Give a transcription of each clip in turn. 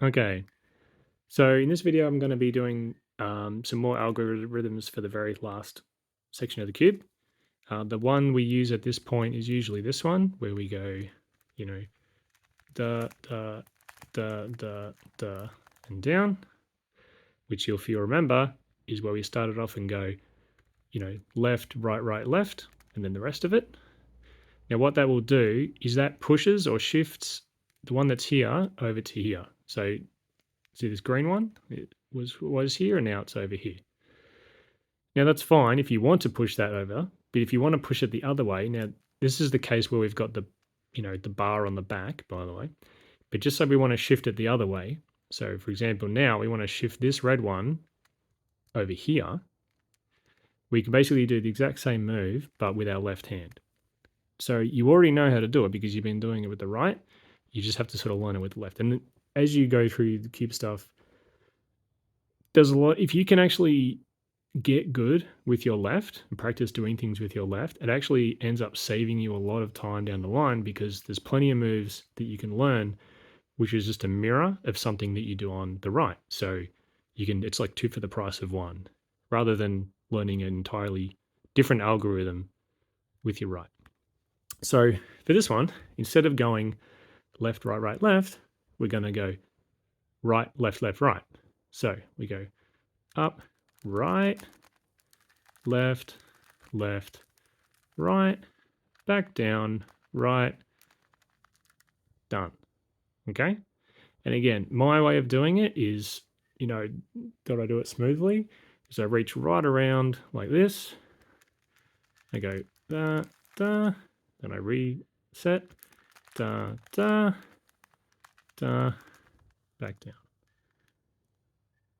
Okay, so in this video, I'm going to be doing some more algorithms for the very last section of the cube. The one we use at this point is usually this one, where we go, you know, da, da, da, da, da, and down, which if you remember, is where we started off and go, left, right, left, and then the rest of it. Now what that will do is that pushes or shifts the one that's here over to here. So see this green one? It was here and now it's over here. Now that's fine if you want to push that over, but if you want to push it the other way, now this is the case where we've got the bar on the back, by the way. But just so we want to shift it the other way. So for example, now we want to shift this red one over here. We can basically do the exact same move, but with our left hand. So you already know how to do it because you've been doing it with the right. You just have to sort of learn it with the left. And as you go through the cube stuff, there's a lot. If you can actually get good with your left and practice doing things with your left, it actually ends up saving you a lot of time down the line because there's plenty of moves that you can learn, which is just a mirror of something that you do on the right. So it's like two for the price of one, rather than learning an entirely different algorithm with your right. So for this one, instead of going left, right, left, we're going to go right, left, right. So we go up, right, left, right, back down, right, done. Okay. And again, my way of doing it is, that I do it smoothly, is I reach right around like this. I go da, da, then I reset, da, da, da, back down.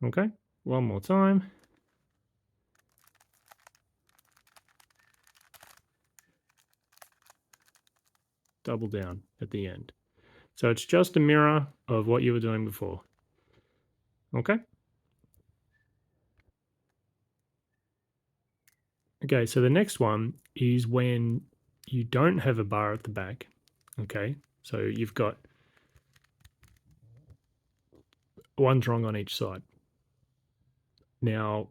Okay, one more time. Double down at the end. So it's just a mirror of what you were doing before. Okay. Okay, so the next one is when you don't have a bar at the back. Okay, so you've got one rung on each side. Now,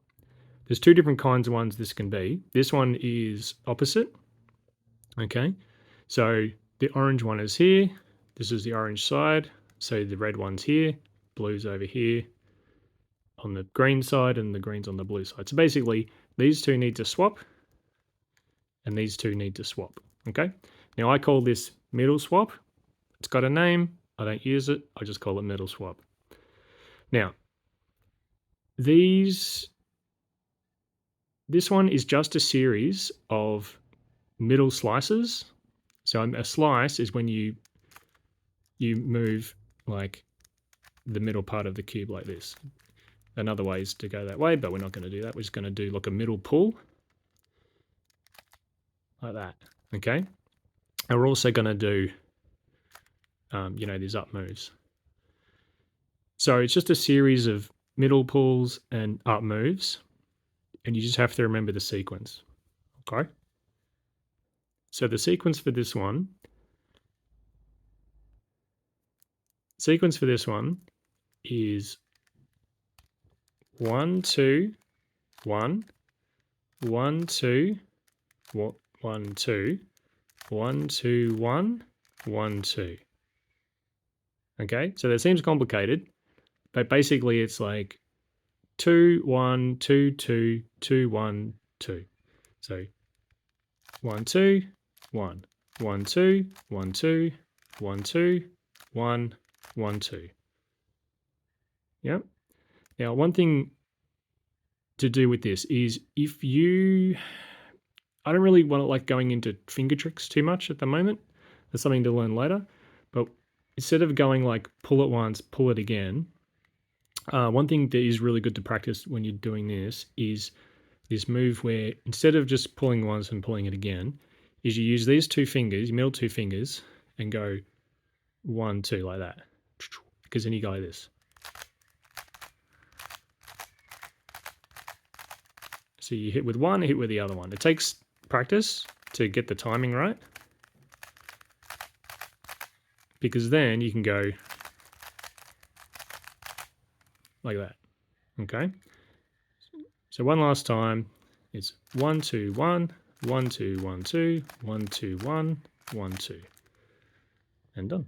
there's two different kinds of ones this can be. This one is opposite. Okay, so the orange one is here. This is the orange side. So the red one's here, blue's over here on the green side, and the green's on the blue side. So basically, these two need to swap, and these two need to swap. Okay, now I call this middle swap. It's got a name. I don't use it. I just call it middle swap. Now, this one is just a series of middle slices. So a slice is when you move like the middle part of the cube like this. Another way is to go that way, but we're not going to do that. We're just going to do like a middle pull like that. Okay. And we're also going to do, these up moves. So it's just a series of middle pulls and up moves, and you just have to remember the sequence. Okay. So the sequence for this one is 1, 2, 1, 1, 2, 1, 2, 1, 2, 1, 1, 2. Okay, so that seems complicated, but basically it's like 2, 1, 2, 2, 2, 1, 2. So 1, 2, 1, 1, 2, 1, 2, 1, 2, 1, 1, 2. Yep. Now, one thing to do with this is I don't really want to like going into finger tricks too much at the moment. That's something to learn later. But instead of going like pull it once, pull it again, one thing that is really good to practice when you're doing this is this move where instead of just pulling once and pulling it again, is you use these two fingers, your middle two fingers, and go 1, 2 like that. Because then you go like this. So you hit with one, hit with the other one. It takes practice to get the timing right, because then you can go like that. Okay. So one last time, it's 1 2 1 1 2 1 2 1 2 1 1 2, and done.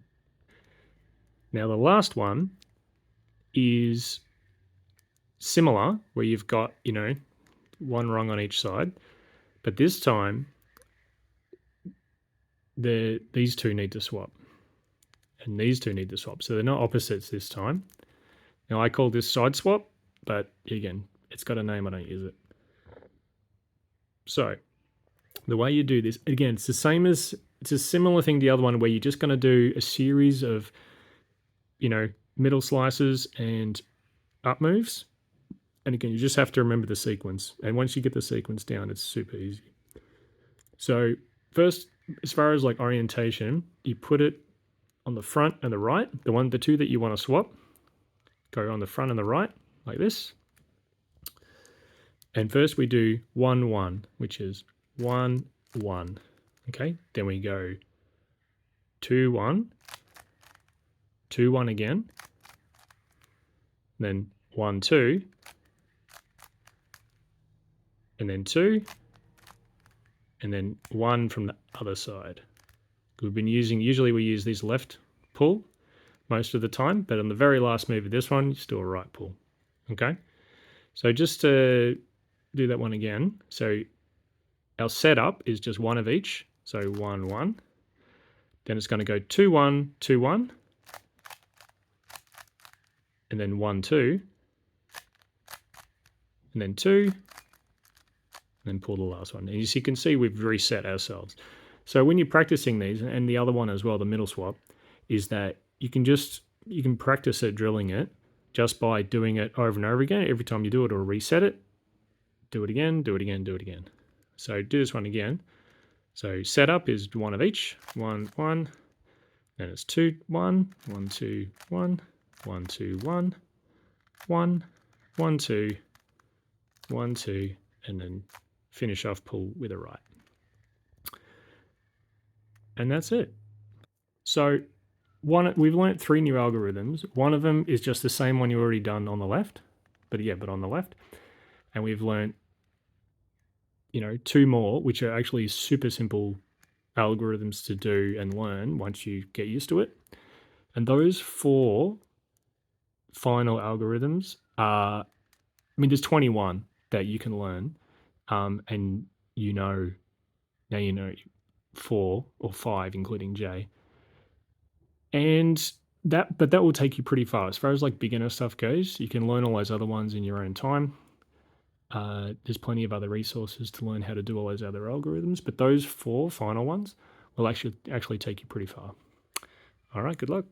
Now the last one is similar, where you've got, you know, one rung on each side, but this time these two need to swap, and these two need to swap, so they're not opposites this time. Now I call this side swap, but again, it's got a name, I don't use it. So the way you do this, again, it's a similar thing to the other one, where you're just going to do a series of, you know, middle slices and up moves. And again, you just have to remember the sequence. And once you get the sequence down, it's super easy. So first, as far as like orientation, you put it on the front and the right, the two that you want to swap, go on the front and the right, like this. And first we do 1 1, which is 1 1. Okay, then we go 2 1, 2 1 again, then 1 2, and then 2, and then 1 from the other side. We've been using, usually we use this left pull most of the time, but on the very last move of this one, you still a right pull. Okay, so just to do that one again, so our setup is just one of each, so 1 1, then it's going to go 2 1 2 1, and then 1 2, and then 2, and then pull the last one. And as you can see, we've reset ourselves. So when you're practicing these, and the other one as well, the middle swap, is that you can practice at drilling it just by doing it over and over again. Every time you do it, or reset it, do it again, do it again, do it again. So do this one again. So setup is one of each, 1 1, then it's 2 1 1 2 1 1 2 1 1 1 2 1 2, and then finish off pull with a right. And that's it. So we've learnt 3 new algorithms. One of them is just the same one you already done on the left, but on the left. And we've learnt, you know, 2 more, which are actually super simple algorithms to do and learn once you get used to it. And those 4 final algorithms are, I mean, there's 21 that you can learn, and now you know 4 or 5, including J. And that will take you pretty far. As far as like beginner stuff goes, you can learn all those other ones in your own time. There's plenty of other resources to learn how to do all those other algorithms, but those 4 final ones will actually take you pretty far. All right, good luck.